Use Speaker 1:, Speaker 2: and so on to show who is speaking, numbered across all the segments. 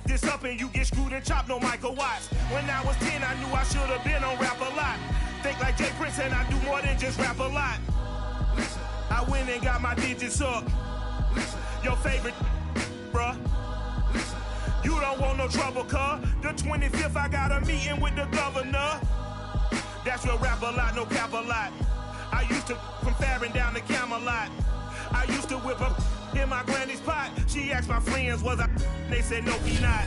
Speaker 1: this up and you get screwed and chopped, no Michael Watts. When I was 10, I knew I should have been on Rap a Lot. Think like Jay Prince and I do more than just rap a lot. I went and got my digits up. Your favorite, bruh. You don't want no trouble, cuz. The 25th, I got a meeting with the governor. That's what Rap a Lot, no cap a lot. I used to from Farron down to Camelot. I used to whip up in my granny's pot. She asked my friends, was I? They said, no, he not.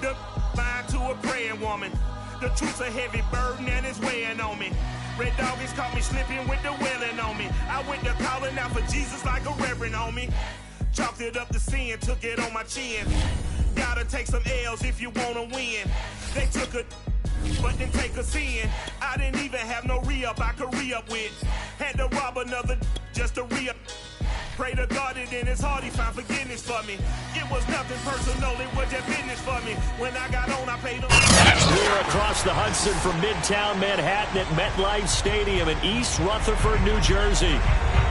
Speaker 1: The line to a praying woman. The truth's a heavy burden and it's weighing on me. Red Doggies caught me slipping with the wailing on me. I went to calling out for Jesus like a reverend on me. Chalked it up to sin, took it on my chin. Gotta take some L's if you wanna win. They took a but didn't take a sin. I didn't even have no re-up I could re-up with. Had to rob another just to re-up. Pray to God that in his heart he found forgiveness for me. It was nothing personal, it was just business for me. When I got on, I paid him.
Speaker 2: We're across the Hudson from Midtown Manhattan at MetLife Stadium in East Rutherford, New Jersey.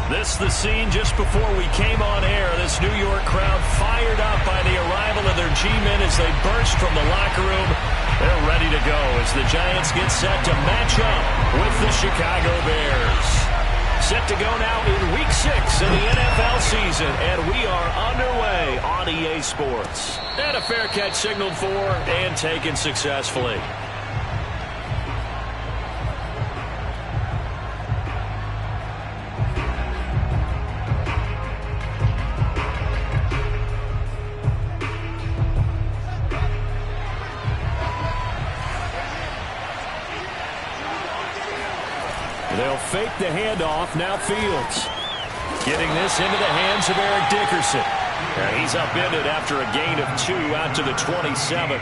Speaker 2: This the scene just before we came on air. This New York crowd fired up by the arrival of their G-men as they burst from the locker room. They're ready to go as the Giants get set to match up with the Chicago Bears. Set to go now in Week 6 of the NFL season, and we are underway on EA Sports. And a fair catch signaled for and taken successfully. They'll fake the handoff. Now Fields getting this into the hands of Eric Dickerson. And he's upended after a gain of 2 out to the 27.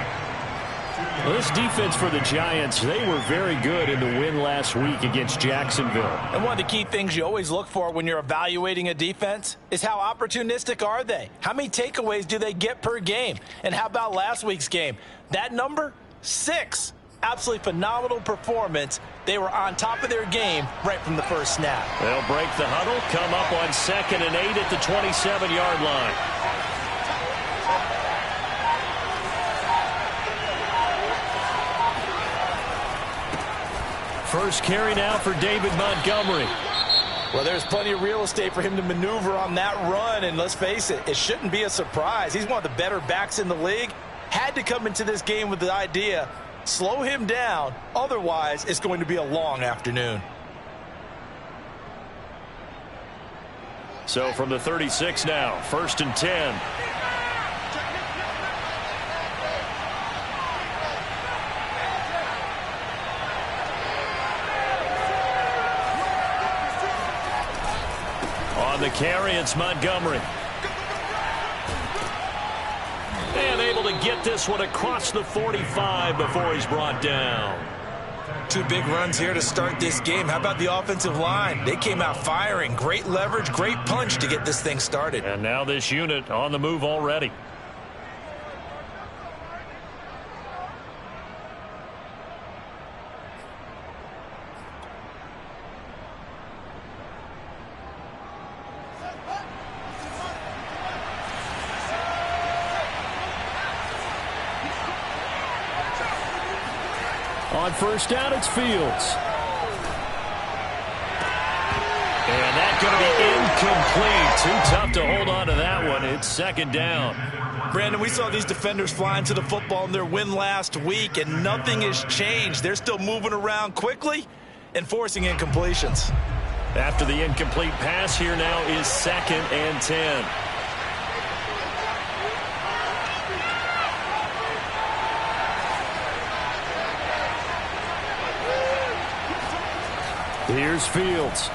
Speaker 2: Well, this defense for the Giants, they were very good in the win last week against Jacksonville.
Speaker 3: And one of the key things you always look for when you're evaluating a defense is how opportunistic are they? How many takeaways do they get per game? And how about last week's game? That number, 6. Absolutely phenomenal performance. They were on top of their game right from the first snap.
Speaker 2: They'll break the huddle, come up on 2nd and 8 at the 27-yard line. First carry now for David Montgomery.
Speaker 3: Well, there's plenty of real estate for him to maneuver on that run, and let's face it, it shouldn't be a surprise. He's one of the better backs in the league. Had to come into this game with the idea, slow him down, otherwise it's going to be a long afternoon.
Speaker 2: So from the 36 now, 1st and 10. On the carry, it's Montgomery. And able to get this one across the 45 before he's brought down.
Speaker 3: 2 big runs here to start this game. How about the offensive line? They came out firing. Great leverage, great punch to get this thing started.
Speaker 2: And now this unit on the move already. On first down, it's Fields. And that's going to be incomplete. Too tough to hold on to that one. It's 2nd down.
Speaker 3: Brandon, we saw these defenders flying to the football in their win last week, and nothing has changed. They're still moving around quickly and forcing incompletions.
Speaker 2: After the incomplete pass, here now is 2nd and 10. Here's Fields.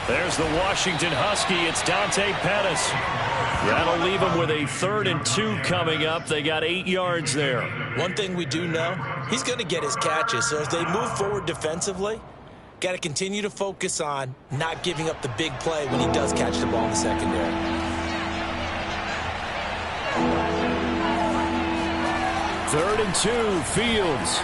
Speaker 2: There's the Washington Husky. It's Dante Pettis. That'll leave him with a 3rd and 2 coming up. They got 8 yards there.
Speaker 3: One thing we do know, he's going to get his catches. So as they move forward defensively, got to continue to focus on not giving up the big play when he does catch the ball in the secondary.
Speaker 2: Third and 2, Fields.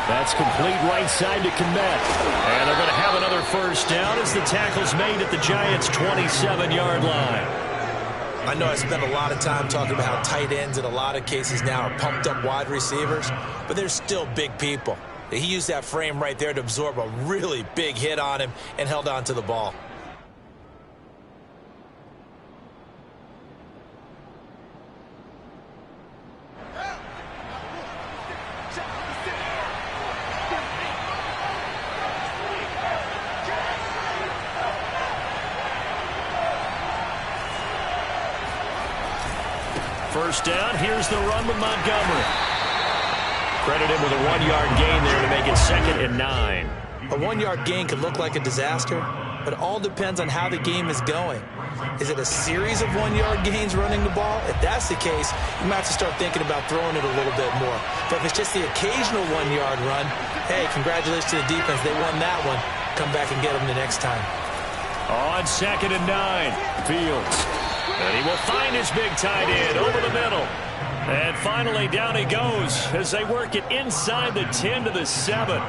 Speaker 2: That's complete right side to Kmet. And they're going to have another first down as the tackle's made at the Giants' 27-yard line.
Speaker 3: I know I spent a lot of time talking about how tight ends in a lot of cases now are pumped up wide receivers, but they're still big people. He used that frame right there to absorb a really big hit on him and held on to the ball.
Speaker 2: First down, here's the run with Montgomery. Credit him with a 1-yard gain there to make it 2nd and 9.
Speaker 3: A 1-yard gain could look like a disaster, but it all depends on how the game is going. Is it a series of 1-yard gains running the ball? If that's the case, you might have to start thinking about throwing it a little bit more. But if it's just the occasional 1-yard run, hey, congratulations to the defense. They won that one. Come back and get them the next time.
Speaker 2: On 2nd and 9, Fields. And he will find his big tight end over the middle. And finally, down he goes as they work it inside the 10 to the 7.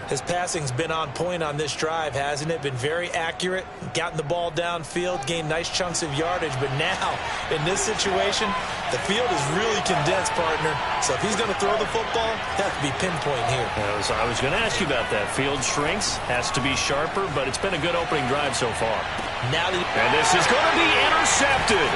Speaker 3: His passing's been on point on this drive, hasn't it? Been very accurate, gotten the ball downfield, gained nice chunks of yardage. But now, in this situation, the field is really condensed, partner. So if he's going to throw the football, it has to be pinpoint here.
Speaker 2: I was going to ask you about that. Field shrinks, has to be sharper, but it's been a good opening drive so far. And this is going to be intercepted.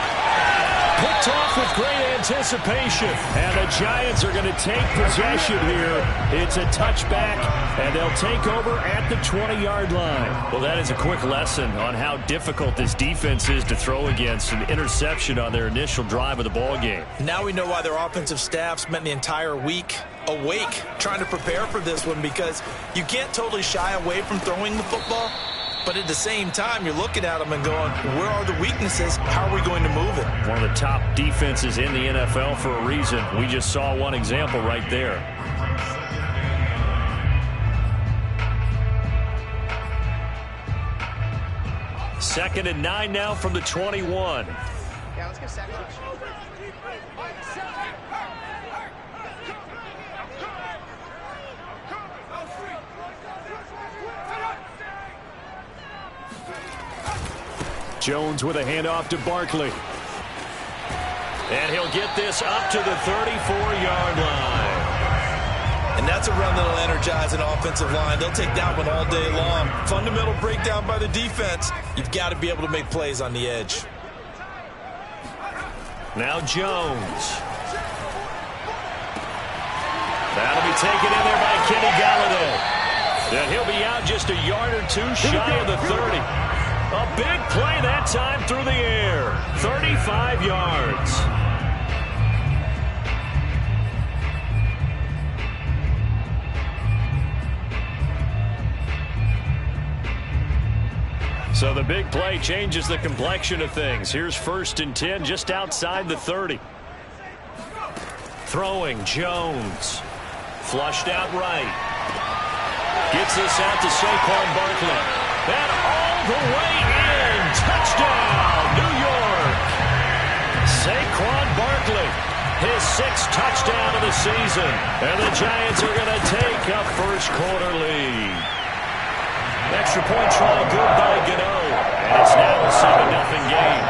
Speaker 2: Picked off with great anticipation. And the Giants are going to take possession here. It's a touchback, and they'll take over at the 20-yard line. Well, that is a quick lesson on how difficult this defense is to throw against. An interception on their initial drive of the ball game.
Speaker 3: Now we know why their offensive staff spent the entire week awake trying to prepare for this one, because you can't totally shy away from throwing the football. But at the same time, you're looking at them and going, where are the weaknesses? How are we going to move it?
Speaker 2: One of the top defenses in the NFL for a reason. We just saw one example right there. Second and 9 now from the 21.
Speaker 4: Yeah, let's go second.
Speaker 2: Jones with a handoff to Barkley. And he'll get this up to the 34-yard line.
Speaker 3: And that's a run that'll energize an offensive line. They'll take that one all day long. Fundamental breakdown by the defense. You've got to be able to make plays on the edge.
Speaker 2: Now Jones. That'll be taken in there by Kenny Galladay. And he'll be out just a yard or two shy of the 30. A big play that time through the air. 35 yards. So the big play changes the complexion of things. Here's 1st and 10 just outside the 30. Throwing Jones. Flushed out right. Gets this out to Saquon Barkley. And all the way in. Touchdown, New York. Saquon Barkley, his 6th touchdown of the season. And the Giants are going to take a first-quarter lead. Extra point try good by Gano. And it's now a 7-0 game.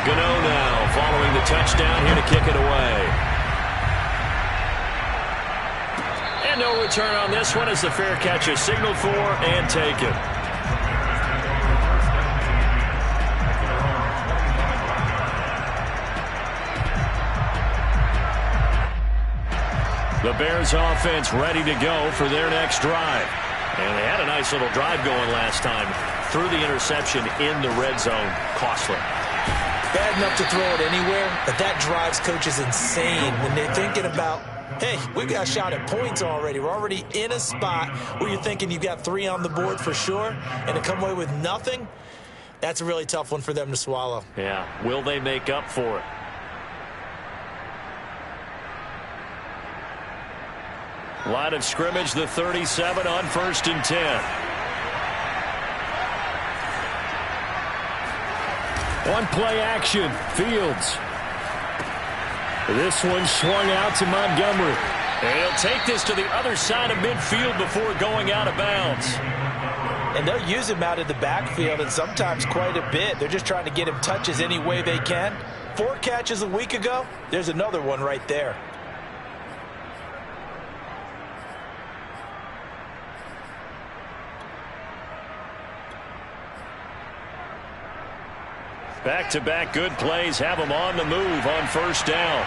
Speaker 2: Gano now following the touchdown here to kick it away. No return on this one as the fair catch is signaled for and taken. The Bears offense ready to go for their next drive. And they had a nice little drive going last time. Threw the interception in the red zone. Costly.
Speaker 3: Bad enough to throw it anywhere, but that drives coaches insane when they're thinking about, hey, we've got a shot at points already. We're already in a spot where you're thinking you've got 3 on the board for sure, and to come away with nothing, that's a really tough one for them to swallow.
Speaker 2: Yeah, will they make up for it? Line of scrimmage, the 37 on 1st and 10. One play action, Fields. This one swung out to Montgomery. And he'll take this to the other side of midfield before going out of bounds.
Speaker 3: And they'll use him out in the backfield, and sometimes quite a bit. They're just trying to get him touches any way they can. 4 catches a week ago, there's another one right there.
Speaker 2: Back-to-back good plays have them on the move on first down.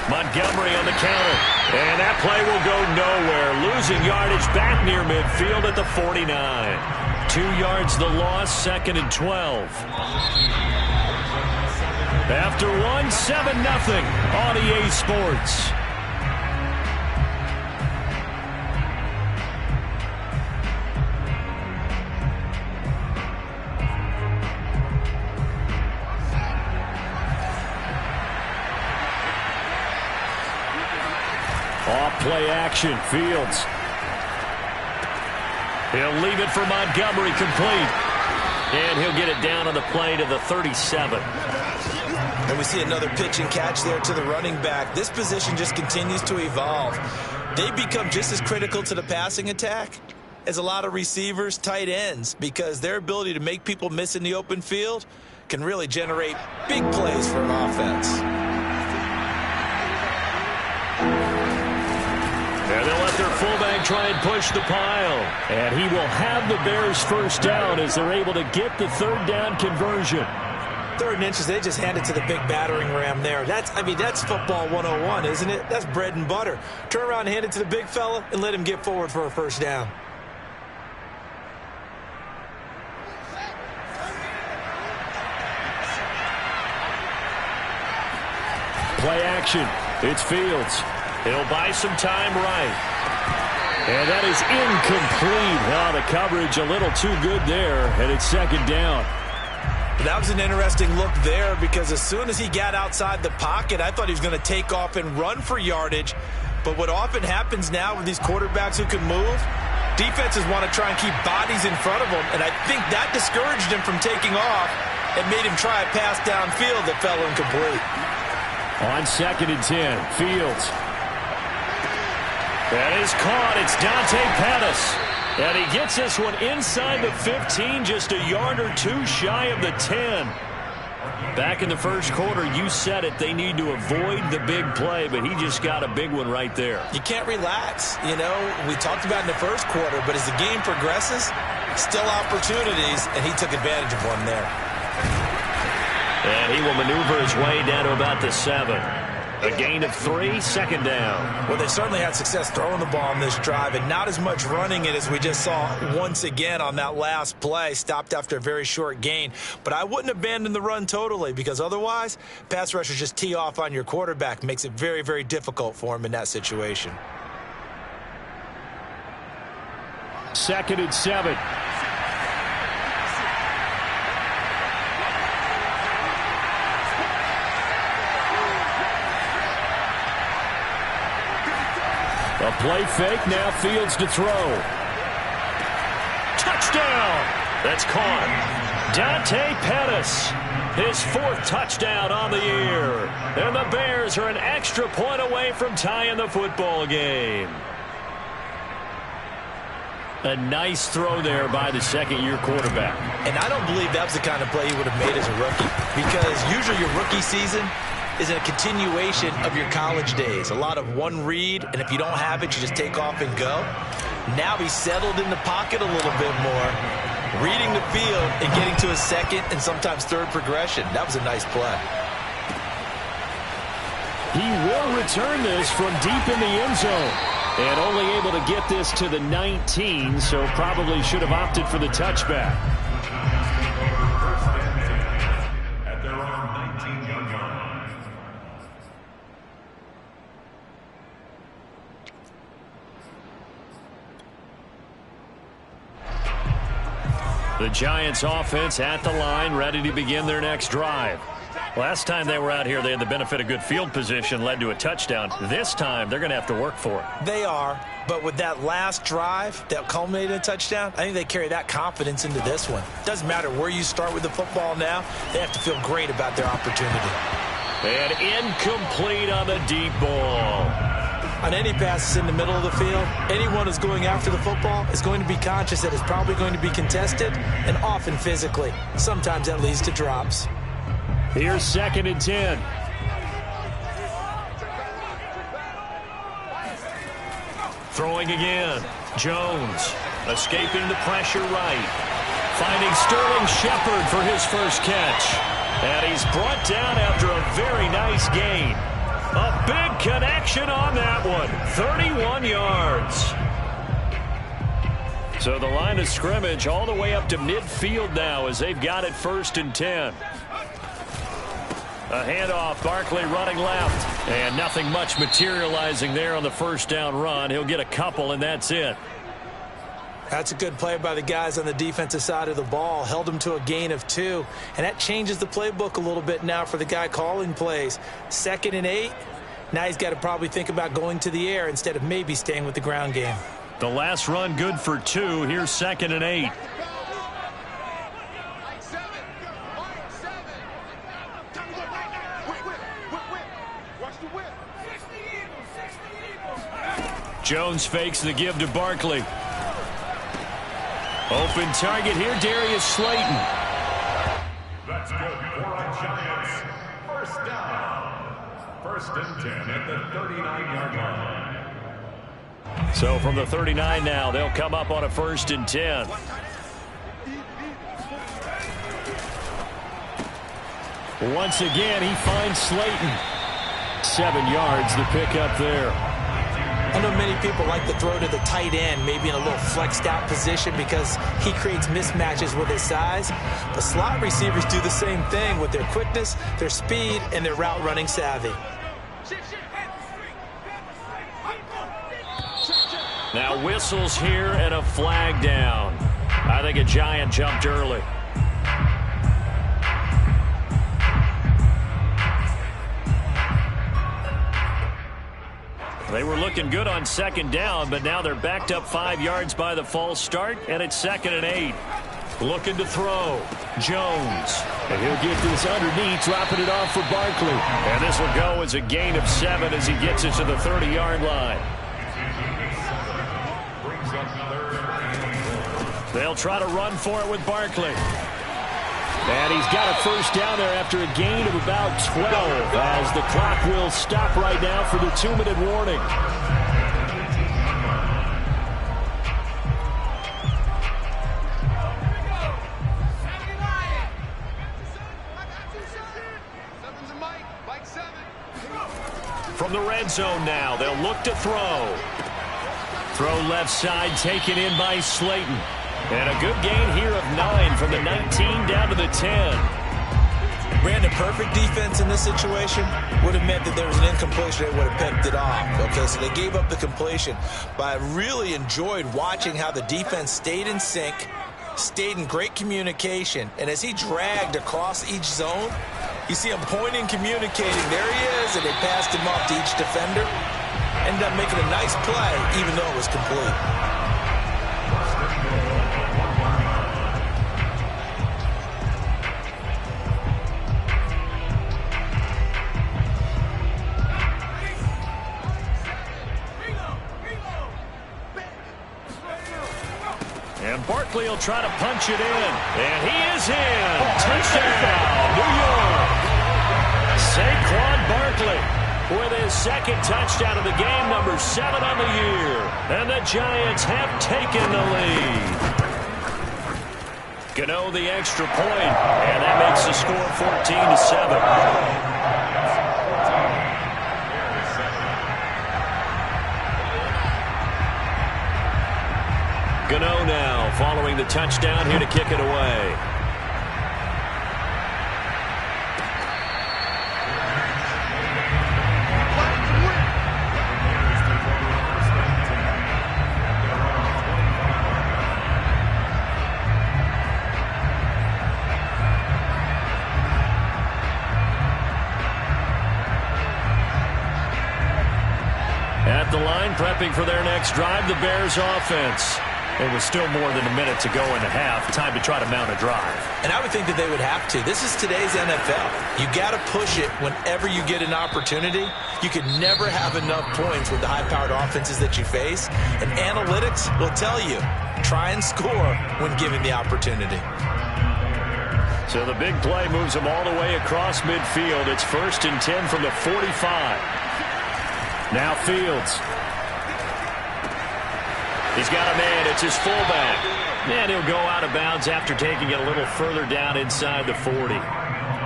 Speaker 2: Montgomery on the counter. And that play will go nowhere. Losing yardage back near midfield at the 49. 2 yards the loss, 2nd and 12. After one, 7-0 on EA Sports. Off-play action, Fields. He'll leave it for Montgomery, complete. And he'll get it down on the play to the 37.
Speaker 3: And we see another pitch and catch there to the running back. This position just continues to evolve. They become just as critical to the passing attack as a lot of receivers, tight ends, because their ability to make people miss in the open field can really generate big plays for an offense.
Speaker 2: And they'll let their fullback try and push the pile. And he will have the Bears first down as they're able to get the third down conversion.
Speaker 3: 3rd and inches, they just hand it to the big battering ram there. That's football 101, isn't it? That's bread and butter. Turn around and hand it to the big fella and let him get forward for a first down.
Speaker 2: Play action. It's Fields. He'll buy some time right. And that is incomplete. Oh, the coverage a little too good there, and it's 2nd down.
Speaker 3: That was an interesting look there because as soon as he got outside the pocket, I thought he was going to take off and run for yardage. But what often happens now with these quarterbacks who can move, defenses want to try and keep bodies in front of them, and I think that discouraged him from taking off and made him try a pass downfield that fell incomplete.
Speaker 2: On 2nd and 10, Fields. That is caught. It's Dante Pettis. And he gets this one inside the 15, just a yard or two shy of the 10. Back in the first quarter, you said it, they need to avoid the big play, but he just got a big one right there.
Speaker 3: You can't relax. You know, we talked about in the first quarter, but as the game progresses, still opportunities, and he took advantage of one there.
Speaker 2: And he will maneuver his way down to about the 7. A gain of 3, 2nd down.
Speaker 3: Well, they certainly had success throwing the ball on this drive and not as much running it as we just saw once again on that last play. Stopped after a very short gain. But I wouldn't abandon the run totally because otherwise, pass rushers just tee off on your quarterback. Makes it very, very difficult for him in that situation.
Speaker 2: 2nd and 7. A play fake, now Fields to throw. Touchdown! That's caught. Dante Pettis, his 4th touchdown on the year. And the Bears are an extra point away from tying the football game. A nice throw there by the 2nd-year quarterback.
Speaker 3: And I don't believe that was the kind of play he would have made as a rookie, because usually your rookie season is a continuation of your college days. A lot of one read, and if you don't have it, you just take off and go. Now he's settled in the pocket a little bit more, reading the field and getting to a 2nd and sometimes 3rd progression. That was a nice play.
Speaker 2: He will return this from deep in the end zone. And only able to get this to the 19, so probably should have opted for the touchback.
Speaker 4: At their own 19-yard line.
Speaker 2: The Giants offense at the line, ready to begin their next drive. Last time they were out here, they had the benefit of good field position, led to a touchdown. This time, they're going to have to work for it.
Speaker 3: They are, but with that last drive that culminated in a touchdown, I think they carry that confidence into this one. Doesn't matter where you start with the football now, they have to feel great about their opportunity.
Speaker 2: And incomplete on the deep ball.
Speaker 3: On any passes in the middle of the field, anyone who's going after the football is going to be conscious that it's probably going to be contested and often physically. Sometimes that leads to drops.
Speaker 2: Here's 2nd and 10. Throwing again. Jones escaping the pressure right. Finding Sterling Shepard for his first catch. And he's brought down after a very nice gain. A big connection on that one. 31 yards. So the line of scrimmage all the way up to midfield now as they've got it 1st and 10. A handoff, Barkley running left. And nothing much materializing there on the first down run. He'll get a couple, and that's it.
Speaker 3: That's a good play by the guys on the defensive side of the ball. Held them to a gain of 2. And that changes the playbook a little bit now for the guy calling plays. 2nd and 8. Now he's got to probably think about going to the air instead of maybe staying with the ground game.
Speaker 2: The last run good for 2. Here's 2nd and 8. Jones fakes the give to Barkley. Open target here, Darius Slayton.
Speaker 4: That's good for the Giants. First down. 1st and 10 at the 39-yard line.
Speaker 2: So from the 39 now, they'll come up on a 1st and 10. Once again, he finds Slayton. 7 yards, the pickup there.
Speaker 3: I know many people like to throw to the tight end, maybe in a little flexed out position because he creates mismatches with his size. But slot receivers do the same thing with their quickness, their speed, and their route running savvy.
Speaker 2: Now whistles here and a flag down. I think a Giant jumped early. They were looking good on 2nd down, but now they're backed up 5 yards by the false start, and it's 2nd and 8. Looking to throw. Jones. And he'll get this underneath, dropping it off for Barkley. And this will go as a gain of 7 as he gets it to the 30-yard line. They'll try to run for it with Barkley. And he's got a first down there after a gain of about 12 as the clock will stop right now for the 2-minute warning. From the red zone now, they'll look to throw. Throw left side taken in by Slayton. And a good gain here of 9 from the 19 down to the 10.
Speaker 3: Brandon, perfect defense in this situation would have meant that there was an incompletion. They would have picked it off. Okay, so they gave up the completion. But I really enjoyed watching how the defense stayed in sync, stayed in great communication. And as he dragged across each zone, you see him pointing, communicating. There he is, and they passed him off to each defender. Ended up making a nice play, even though it was complete.
Speaker 2: And Barkley will try to punch it in. And he is in. Touchdown, New York. Saquon Barkley with his 2nd touchdown of the game, number 7 on the year. And the Giants have taken the lead. Gano the extra point, and that makes the score 14-7. Gano now following the touchdown here to kick it away. At the line, prepping for their next drive, the Bears offense. and with still more than a minute to go in the half, time to try to mount a drive.
Speaker 3: And I would think that they would have to. This is today's NFL. You got to push it whenever you get an opportunity. You can never have enough points with the high-powered offenses that you face. And analytics will tell you, try and score when given the opportunity.
Speaker 2: So the big play moves them all the way across midfield. It's 1st and 10 from the 45. Now Fields. He's got a man. It's his fullback. And he'll go out of bounds after taking it a little further down inside the 40.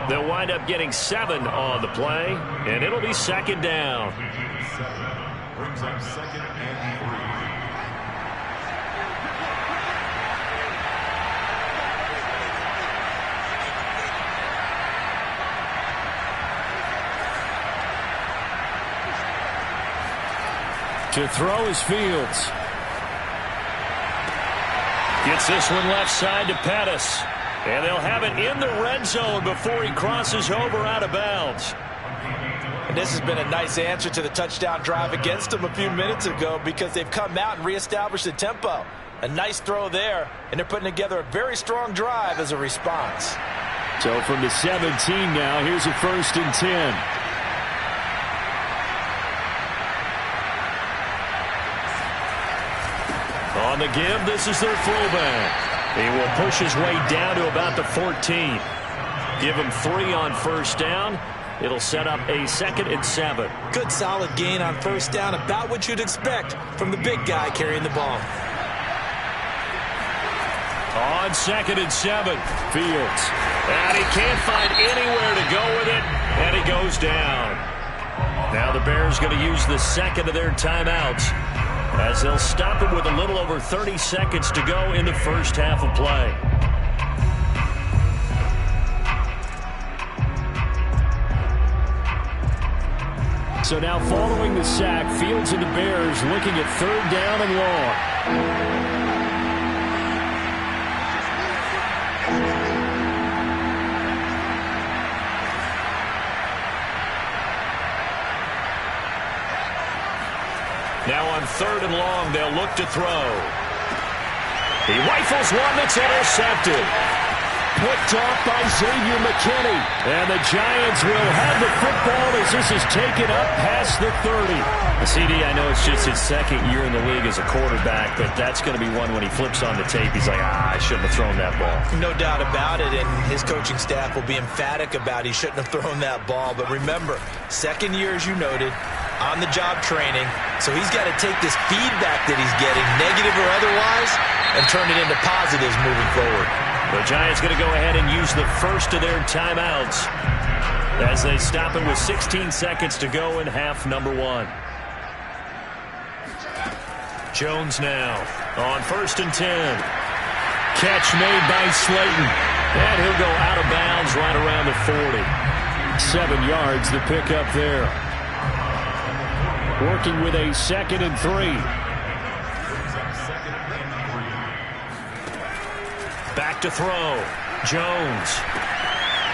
Speaker 2: They'll wind up getting 7 on the play, and it'll be 2nd down.
Speaker 4: 7 brings up 2nd and
Speaker 2: 3. To throw is Fields. Gets this one left side to Pettis. And they'll have it in the red zone before he crosses over out of bounds.
Speaker 3: And this has been a nice answer to the touchdown drive against them a few minutes ago because they've come out and reestablished the tempo. A nice throw there, and they're putting together a very strong drive as a response.
Speaker 2: So from the 17 now, here's a 1st and 10. On the give, this is their fullback. He will push his way down to about the 14. Give him 3 on 1st down. It'll set up a 2nd and 7.
Speaker 3: Good solid gain on 1st down, about what you'd expect from the big guy carrying the ball.
Speaker 2: On 2nd and 7, Fields. And he can't find anywhere to go with it, and he goes down. Now the Bears going to use the 2nd of their timeouts, as they'll stop it with a little over 30 seconds to go in the first half of play. So now following the sack, Fields and the Bears looking at 3rd down and long. Now on 3rd and long, they'll look to throw. He rifles one that's intercepted. Picked off by Xavier McKinney. And the Giants will have the football as this is taken up past the 30. CD, I know it's just his 2nd year in the league as a quarterback, but that's going to be one when he flips on the tape. He's like, I shouldn't have thrown that ball.
Speaker 3: No doubt about it, and his coaching staff will be emphatic about he shouldn't have thrown that ball. But remember, 2nd year, as you noted, on-the-job training. So he's got to take this feedback that he's getting, negative or otherwise, and turn it into positives moving forward.
Speaker 2: The Giants going to go ahead and use the 1st of their timeouts as they stop it with 16 seconds to go in half number 1. Jones now on 1st and 10. Catch made by Slayton. And he'll go out of bounds right around the 40. 7 yards the pickup there. Working with a 2nd and 3. Back to throw. Jones.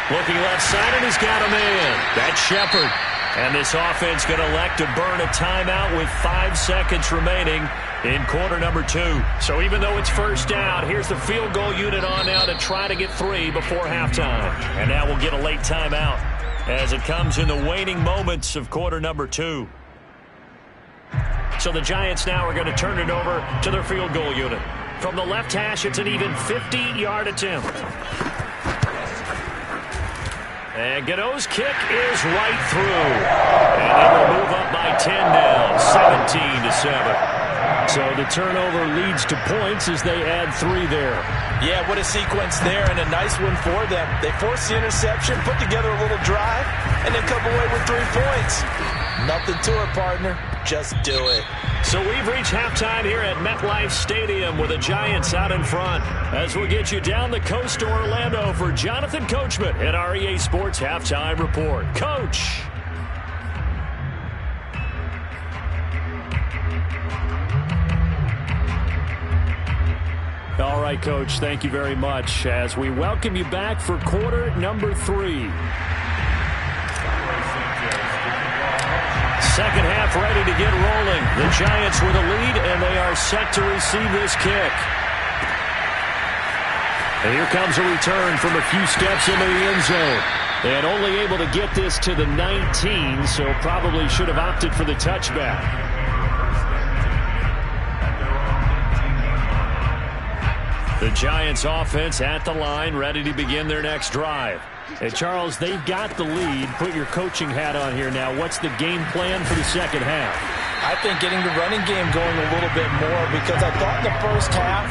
Speaker 2: Looking left side, and he's got a man. That's Shepard. And this offense going to elect to burn a timeout with 5 seconds remaining in quarter number 2. So even though it's 1st down, here's the field goal unit on now to try to get 3 before halftime. And now we'll get a late timeout as it comes in the waning moments of quarter number 2. So the Giants now are going to turn it over to their field goal unit. From the left hash, it's an even 50-yard attempt. And Gano's kick is right through. And they will move up by 10 now, 17-7. So the turnover leads to points as they add 3 there.
Speaker 3: Yeah, what a sequence there, and a nice one for them. They forced the interception, put together a little drive, and then come away with 3 points. Nothing to it, partner. Just do it.
Speaker 2: So we've reached halftime here at MetLife Stadium with the Giants out in front. As we'll get you down the coast to Orlando for Jonathan Coachman at our EA Sports Halftime Report. Coach. All right, Coach, thank you very much as we welcome you back for quarter number 3. Second half ready to get rolling. The Giants with a lead, and they are set to receive this kick. And here comes a return from a few steps into the end zone. And only able to get this to the 19, so probably should have opted for the touchback. The Giants offense at the line, ready to begin their next drive. And Charles, they've got the lead. Put your coaching hat on here now. What's the game plan for the second half?
Speaker 3: I think getting the running game going a little bit more, because I thought in the first half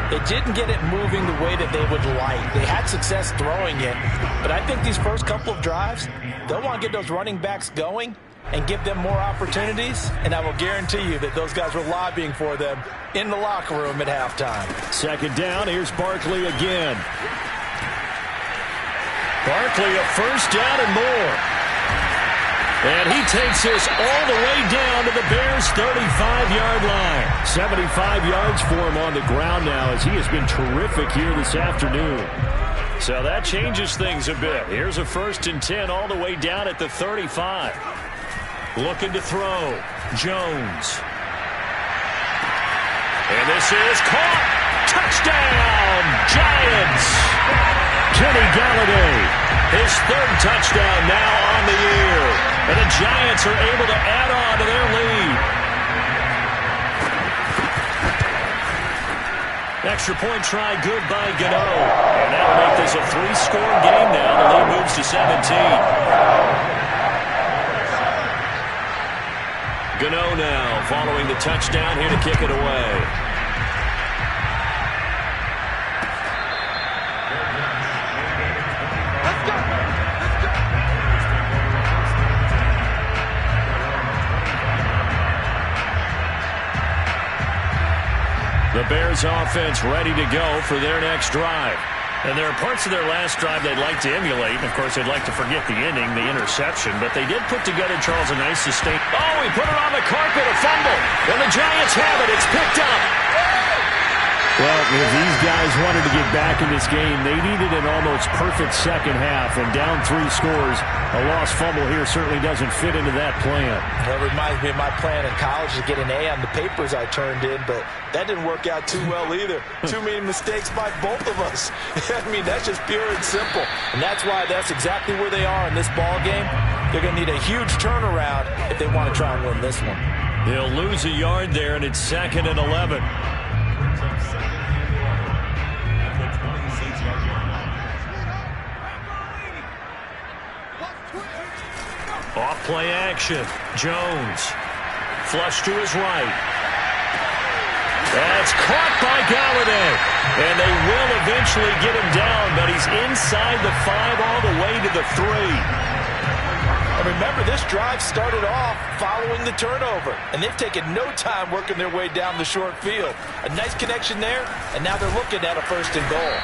Speaker 3: they didn't get it moving the way that they would like. They had success throwing it, but I think these first couple of drives, they'll want to get those running backs going and give them more opportunities, and I will guarantee you that those guys were lobbying for them in the locker room at halftime.
Speaker 2: Second down, here's Barkley again. Barkley a first down and more. And he takes this all the way down to the Bears' 35-yard line. 75 yards for him on the ground now, as he has been terrific here this afternoon. So that changes things a bit. Here's a 1st and 10 all the way down at the 35. Looking to throw. Jones. And this is caught. Touchdown, Giants. Kenny Galladay, his 3rd touchdown now on the year. And the Giants are able to add on to their lead. Extra point try good by Gano. And that'll make this a 3-score game now. The lead moves to 17. Gano now following the touchdown here to kick it away. The Bears offense ready to go for their next drive. And there are parts of their last drive they'd like to emulate. And, of course, they'd like to forget the ending, the interception. But they did put together, Charles, a nice sustain. Oh, he put it on the carpet, a fumble. And the Giants have it. It's picked up. Well, if these guys wanted to get back in this game, they needed an almost perfect second half. And down 3 scores, a lost fumble here certainly doesn't fit into that plan.
Speaker 3: That reminds me of my plan in college to get an A on the papers I turned in, but that didn't work out too well either. Too many mistakes by both of us. I mean, that's just pure and simple. And that's why that's exactly where they are in this ball game. They're going to need a huge turnaround if they want to try and win this one.
Speaker 2: They'll lose a yard there, and it's 2nd and 11. Off play action. Jones. Flush to his right. That's caught by Galladay. And they will eventually get him down, but he's inside the 5 all the way to the 3.
Speaker 3: And remember, this drive started off following the turnover, and they've taken no time working their way down the short field. A nice connection there, and now they're looking at a 1st and goal.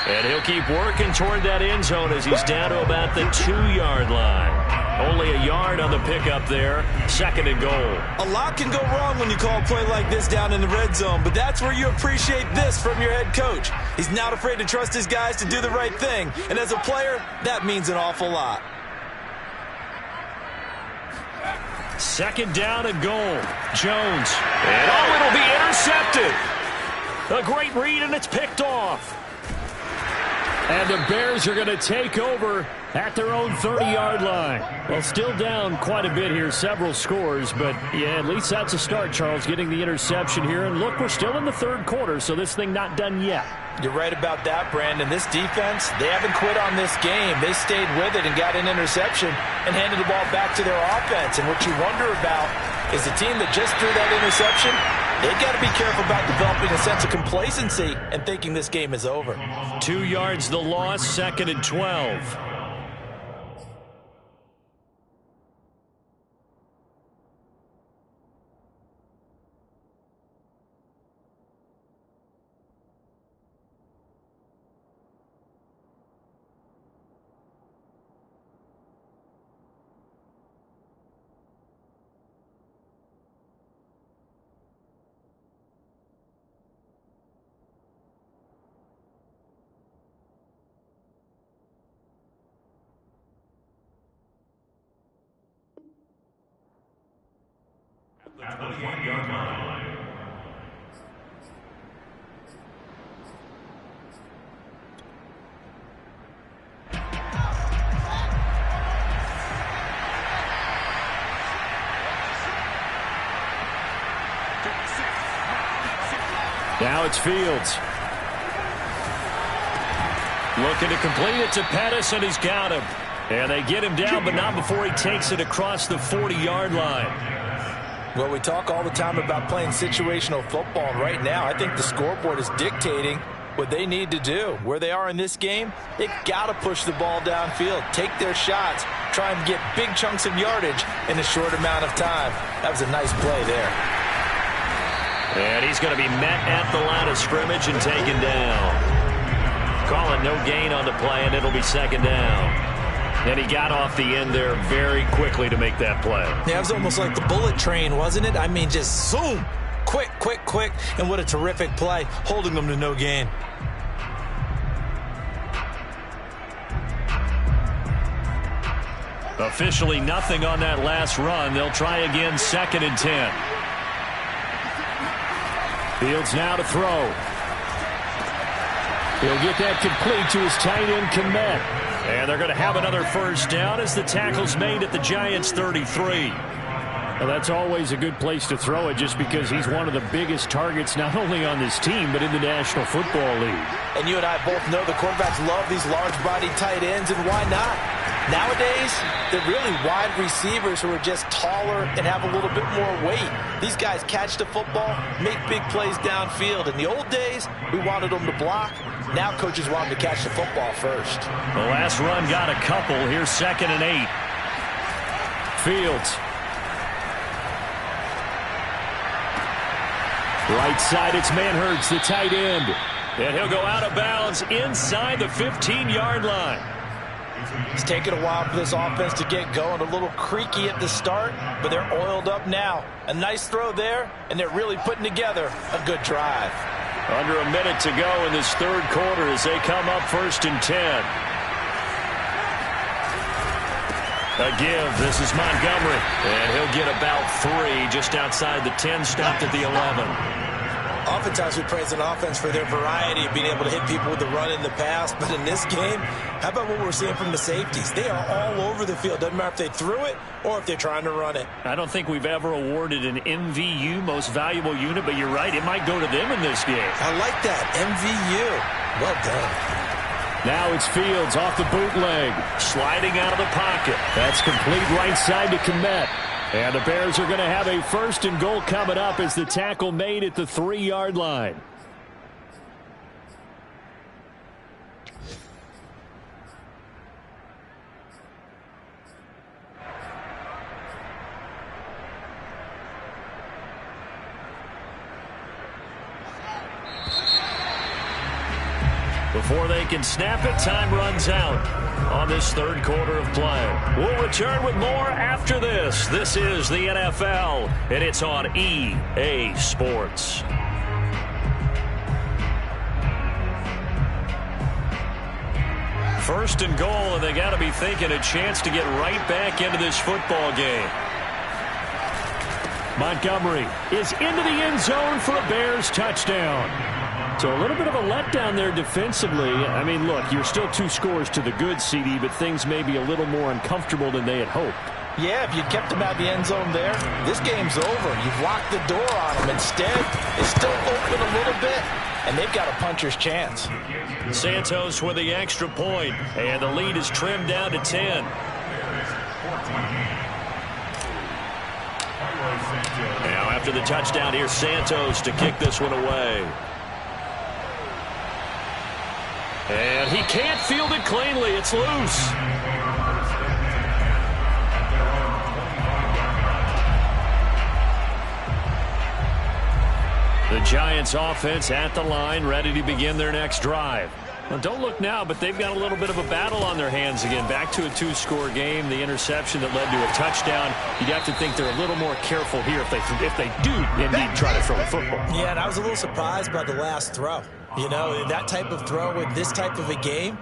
Speaker 2: And he'll keep working toward that end zone as he's down to about the 2-yard line. Only a yard on the pickup there. 2nd and goal.
Speaker 3: A lot can go wrong when you call a play like this down in the red zone, but that's where you appreciate this from your head coach. He's not afraid to trust his guys to do the right thing, and as a player, that means an awful lot.
Speaker 2: 2nd down and goal. Jones. And it'll be intercepted. A great read, and it's picked off. And the Bears are going to take over at their own 30-yard line. Well, still down quite a bit here, several scores, but yeah, at least that's a start, Charles, getting the interception here. And look, we're still in the 3rd quarter, so this thing not done yet.
Speaker 3: You're right about that, Brandon. This defense, they haven't quit on this game. They stayed with it and got an interception and handed the ball back to their offense. And what you wonder about is the team that just threw that interception, they've got to be careful about developing a sense of complacency and thinking this game is over.
Speaker 2: 2 yards the loss, 2nd and 12.
Speaker 4: at the 20-yard line.
Speaker 2: Now it's Fields. Looking to complete it to Pettis, and he's got him. And they get him down, but not before he takes it across the 40-yard line.
Speaker 3: Well, we talk all the time about playing situational football, and right now I think the scoreboard is dictating what they need to do. Where they are in this game, they've got to push the ball downfield, take their shots, try and get big chunks of yardage in a short amount of time. That was a nice play there.
Speaker 2: And he's going to be met at the line of scrimmage and taken down. Calling no gain on the play, and it'll be second down. And he got off the end there very quickly to make that play.
Speaker 3: Yeah, it was almost like the bullet train, wasn't it? I mean, just zoom. Quick, quick, quick. And what a terrific play, holding them to no gain.
Speaker 2: Officially nothing on that last run. They'll try again, 2nd and 10. Fields now to throw. He'll get that complete to his tight end, Kmet. And they're going to have another first down as the tackle's made at the Giants' 33. Well, that's always a good place to throw it just because he's one of the biggest targets not only on this team but in the National Football League.
Speaker 3: And you and I both know the quarterbacks love these large-bodied tight ends, and why not? Nowadays, they're really wide receivers who are just taller and have a little bit more weight. These guys catch the football, make big plays downfield. In the old days, we wanted them to block. Now coaches want them to catch the football first.
Speaker 2: The last run got a couple. Here's 2nd and 8. Fields. Right side, it's Manhertz, the tight end. And he'll go out of bounds inside the 15-yard line.
Speaker 3: It's taken a while for this offense to get going. A little creaky at the start, but they're oiled up now. A nice throw there, and they're really putting together a good drive.
Speaker 2: Under a minute to go in this third quarter as they come up 1st and 10. A give. This is Montgomery. And he'll get about 3 just outside the 10, stopped at the 11.
Speaker 3: Oftentimes we praise an offense for their variety of being able to hit people with the run in the pass. But in this game, how about what we're seeing from the safeties? They are all over the field. Doesn't matter if they threw it or if they're trying to run it.
Speaker 2: I don't think we've ever awarded an MVU, most valuable unit, but you're right. It might go to them in this game.
Speaker 3: I like that. MVU. Well done.
Speaker 2: Now it's Fields off the bootleg. Sliding out of the pocket. That's complete right side to Kmet. And the Bears are going to have a 1st and goal coming up as the tackle made at the 3-yard line. Before they can snap it, time runs out on this third quarter of play. We'll return with more after this. This is the NFL, and it's on EA Sports. First and goal, and they got to be thinking a chance to get right back into this football game. Montgomery is into the end zone for a Bears touchdown. So a little bit of a letdown there defensively. I mean, look, you're still 2 scores to the good, CD, but things may be a little more uncomfortable than they had hoped.
Speaker 3: Yeah, if you kept them out of the end zone there, this game's over. You've locked the door on them. Instead, it's still open a little bit, and they've got a puncher's chance.
Speaker 2: Santos with the extra point, and the lead is trimmed down to 10. Now after the touchdown, here's Santos to kick this one away. And he can't field it cleanly. It's loose. The Giants offense at the line, ready to begin their next drive. Well, don't look now, but they've got a little bit of a battle on their hands again. Back to a 2-score game. The interception that led to a touchdown. You'd have to think they're a little more careful here if they do indeed try to throw the football.
Speaker 3: Yeah, and I was a little surprised by the last throw. You know, that type of throw in this type of a game,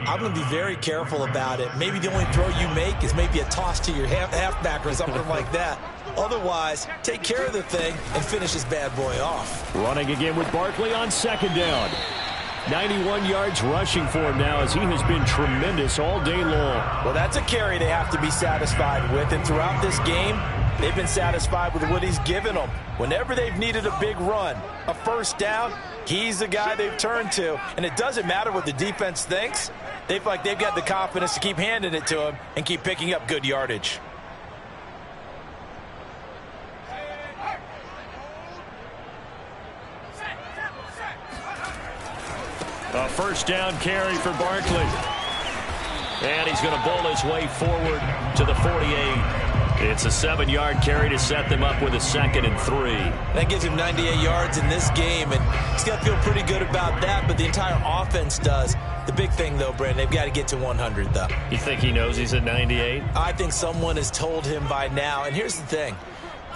Speaker 3: I'm going to be very careful about it. Maybe the only throw you make is maybe a toss to your halfback or something like that. Otherwise, take care of the thing and finish this bad boy off.
Speaker 2: Running again with Barkley on second down. 91 yards rushing for him now as he has been tremendous all day long.
Speaker 3: Well, that's a carry they have to be satisfied with, and throughout this game, they've been satisfied with what he's given them. Whenever they've needed a big run, a first down, he's the guy they've turned to. And it doesn't matter what the defense thinks. They feel like they've got the confidence to keep handing it to him and keep picking up good yardage.
Speaker 2: A first down carry for Barkley. And he's going to bowl his way forward to the 48. It's a 7-yard carry to set them up with a 2nd and 3.
Speaker 3: That gives him 98 yards in this game, and he's got to feel pretty good about that, but the entire offense does. The big thing, though, Brandon, they've got to get to 100, though.
Speaker 2: You think he knows he's at 98?
Speaker 3: I think someone has told him by now, and here's the thing.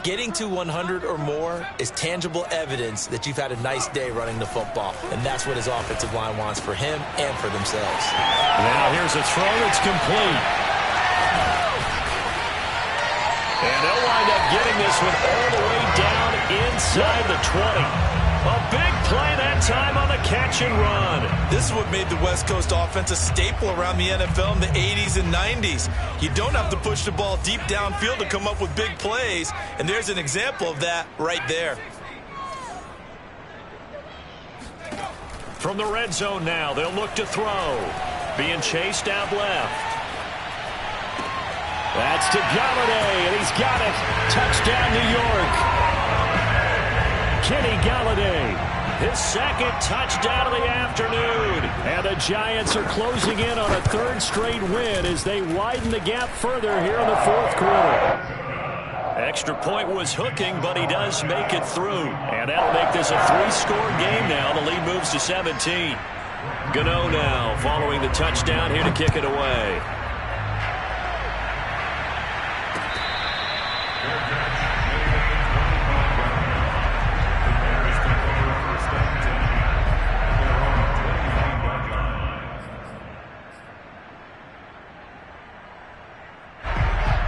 Speaker 3: Getting to 100 or more is tangible evidence that you've had a nice day running the football, and that's what his offensive line wants for him and for themselves.
Speaker 2: Now here's a throw that's complete. And they'll wind up getting this one all the way down inside the 20. A big play that time on the catch and run.
Speaker 3: This is what made the West Coast offense a staple around the NFL in the 80s and 90s. You don't have to push the ball deep downfield to come up with big plays, and there's an example of that right there.
Speaker 2: From the red zone now, they'll look to throw. Being chased out left. That's to Galladay, and he's got it. Touchdown, New York. Kenny Galladay, his 2nd touchdown of the afternoon. And the Giants are closing in on a 3rd straight win as they widen the gap further here in the 4th quarter. Extra point was hooking, but he does make it through. And that'll make this a 3-score game now. The lead moves to 17. Gano now following the touchdown here to kick it away.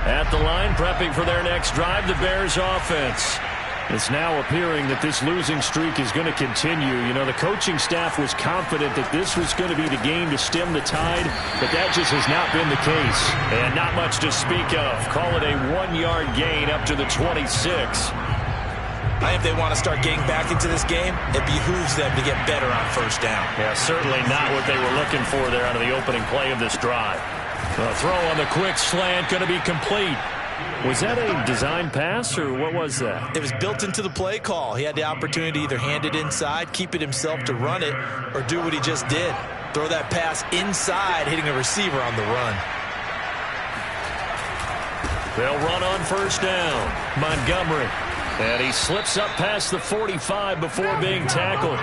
Speaker 2: At the line, prepping for their next drive, the Bears offense. It's now appearing that this losing streak is going to continue. You know, the coaching staff was confident that this was going to be the game to stem the tide, but that just has not been the case. And not much to speak of. Call it a 1-yard gain up to the 26.
Speaker 3: I think if they want to start getting back into this game, it behooves them to get better on first down.
Speaker 2: Yeah, certainly not what they were looking for there out of the opening play of this drive. The throw on the quick slant going to be complete. Was that a design pass, or what was that?
Speaker 3: It was built into the play call. He had the opportunity to either hand it inside, keep it himself to run it, or do what he just did. Throw that pass inside, hitting a receiver on the run.
Speaker 2: They'll run on first down. Montgomery. And he slips up past the 45 before being tackled.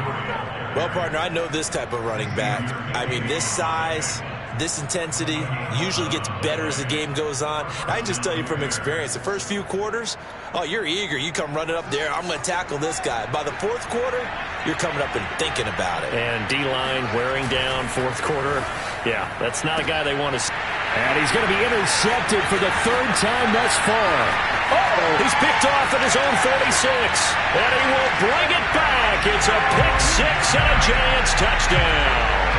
Speaker 3: Well, partner, I know this type of running back. I mean, this size, this intensity usually gets better as the game goes on. I can just tell you from experience, the first few quarters, oh, you're eager. You come running up there, I'm going to tackle this guy. By the 4th quarter, you're coming up and thinking about it.
Speaker 2: And D-line wearing down 4th quarter. Yeah, that's not a guy they want to see. And he's going to be intercepted for the 3rd time thus far. Oh, he's picked off at his own 46. And he will bring it back. It's a pick 6 and a Giants touchdown.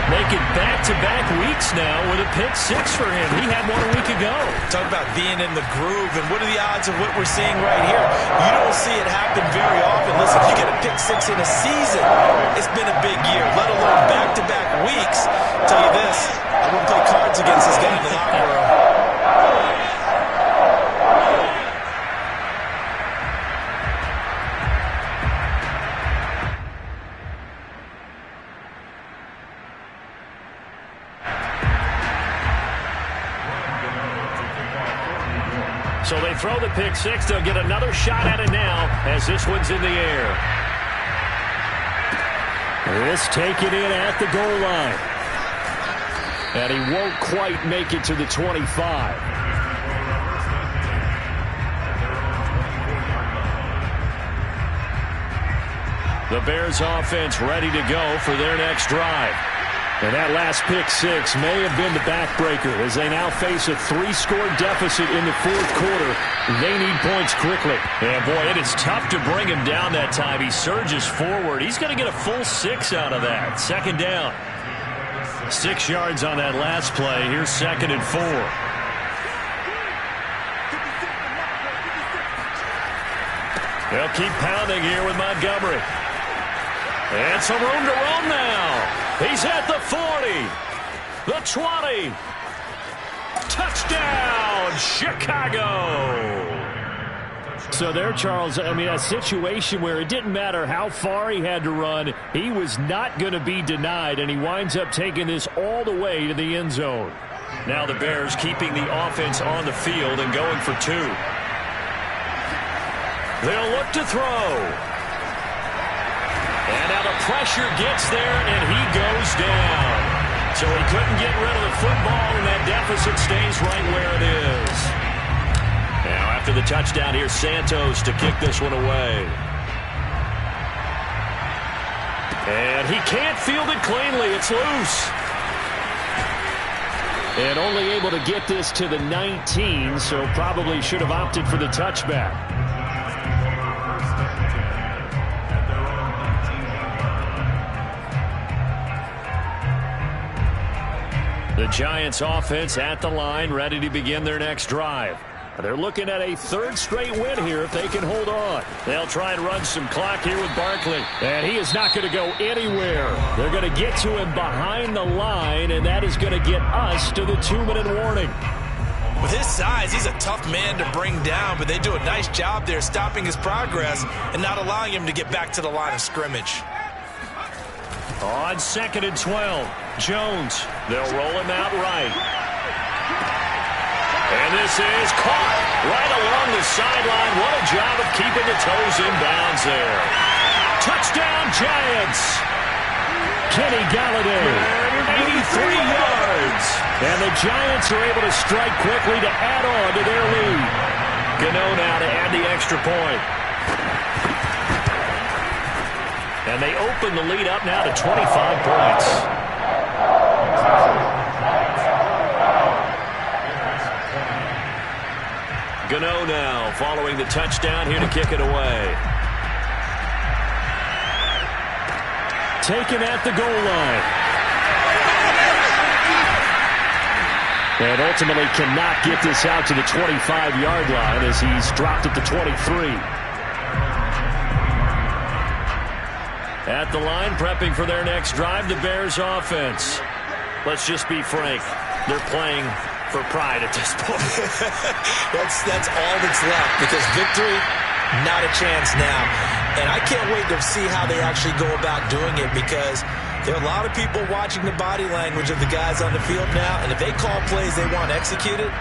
Speaker 2: Making back-to-back weeks now with a pick 6 for him. He had one a week ago.
Speaker 3: Talk about being in the groove, and what are the odds of what we're seeing right here? You don't see it happen very often. Listen, you get a pick 6 in a season, it's been a big year, let alone back-to-back weeks. I'll tell you this, I wouldn't play cards against this guy in the locker room.
Speaker 2: So they throw the pick 6. They'll get another shot at it now as this one's in the air. This taken in at the goal line. And he won't quite make it to the 25. The Bears offense ready to go for their next drive. And that last pick six may have been the backbreaker as they now face a 3-score deficit in the fourth quarter. They need points quickly.
Speaker 5: Yeah, boy, it is tough to bring him down that time. He surges forward. He's going to get a full 6 out of that. Second down. 6 yards on that last play. Here's 2nd and 4. They'll keep pounding here with Montgomery. And some room to roam now. He's at the 40, the 20. Touchdown, Chicago.
Speaker 2: So there, Charles, I mean, a situation where it didn't matter how far he had to run. He was not going to be denied, and he winds up taking this all the way to the end zone.
Speaker 5: Now the Bears keeping the offense on the field and going for 2. They'll look to throw. And now the pressure gets there, and he goes down. So he couldn't get rid of the football, and that deficit stays right where it is. Now after the touchdown, here's Santos to kick this one away. And he can't field it cleanly. It's loose.
Speaker 2: And only able to get this to the 19, so probably should have opted for the touchback.
Speaker 5: The Giants offense at the line, ready to begin their next drive.
Speaker 2: They're looking at a 3rd straight win here if they can hold on.
Speaker 5: They'll try and run some clock here with Barkley.
Speaker 2: And he is not going to go anywhere. They're going to get to him behind the line, and that is going to get us to the 2-minute warning.
Speaker 3: With his size, he's a tough man to bring down, but they do a nice job there stopping his progress and not allowing him to get back to the line of scrimmage.
Speaker 5: On 2nd and 12, Jones. They'll roll him out right. And this is caught right along the sideline. What a job of keeping the toes in bounds there. Touchdown, Giants.
Speaker 2: Kenny Galladay,
Speaker 5: 83 yards.
Speaker 2: And the Giants are able to strike quickly to add on to their lead.
Speaker 5: Gano now to add the extra point. And they open the lead up now to 25 points. Gano now following the touchdown here to kick it away.
Speaker 2: Taken at the goal line. And ultimately cannot get this out to the 25-yard line as he's dropped at the 23.
Speaker 5: At the line, prepping for their next drive, the Bears offense. Let's just be frank. They're playing for pride at this point.
Speaker 3: That's all that's left, because victory, not a chance now. And I can't wait to see how they actually go about doing it, because there are a lot of people watching the body language of the guys on the field now, and if they call plays they want executed,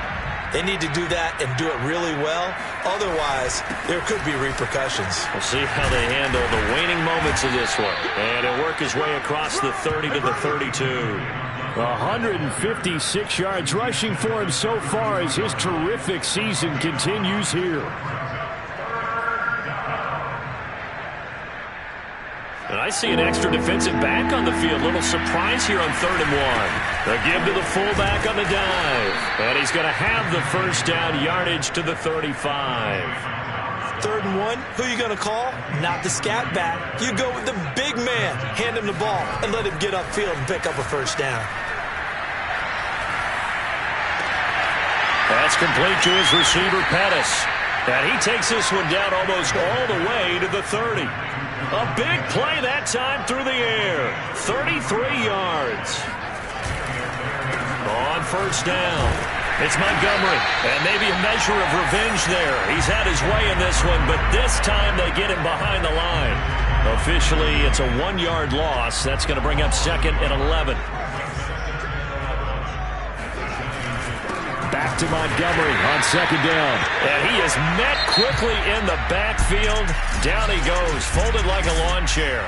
Speaker 3: they need to do that and do it really well. Otherwise, there could be repercussions.
Speaker 5: We'll see how they handle the waning moments of this one. And he'll work his way across the 30 to the 32.
Speaker 2: 156 yards rushing for him so far as his terrific season continues here.
Speaker 5: And I see an extra defensive back on the field. Little surprise here on 3rd and 1. The give to the fullback on the dive. And he's going to have the first down, yardage to the 35.
Speaker 3: 3rd and 1, who are you going to call? Not the scat back. You go with the big man. Hand him the ball and let him get upfield and pick up a first down.
Speaker 5: That's complete to his receiver, Pettis. And he takes this one down almost all the way to the 30. A big play that time through the air. 33 yards. On first down, it's Montgomery. And maybe a measure of revenge there. He's had his way in this one, but this time they get him behind the line. Officially, it's a 1-yard loss. That's going to bring up 2nd and 11.
Speaker 2: Back to Montgomery on 2nd down.
Speaker 5: And he is met quickly in the backfield. Down he goes, folded like a lawn chair.